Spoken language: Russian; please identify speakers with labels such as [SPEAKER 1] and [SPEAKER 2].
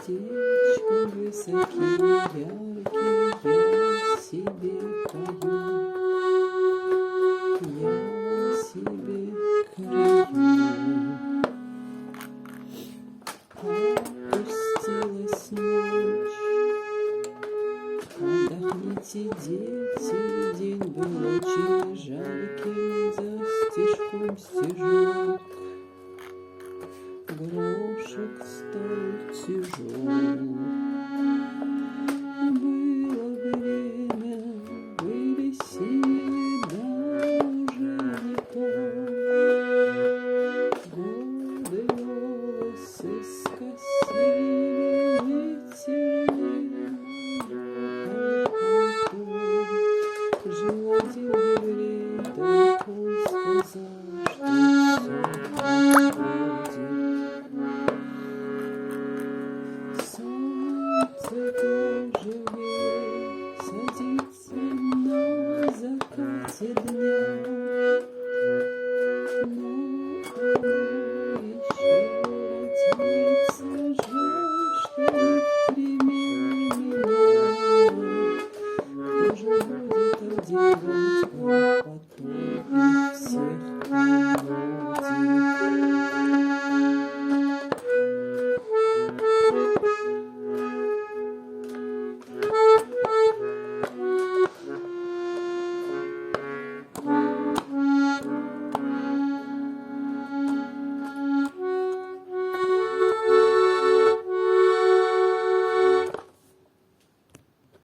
[SPEAKER 1] птичкам высокие, яркие, я себе пою, я себе краю. Опустилась ночь, отдохните, дети, день был очень жарким, за стишком стежок, грошек стал тяжел. Было время, были силы, да уже не то. Годы волосы скосили, вытерли мою пальто. Жил один еврей, так он сказал, что все проходит. Солнце тоже садится на закате дня, но оно еще родится. Жаль, что не в пример меня. Кто же будет одевать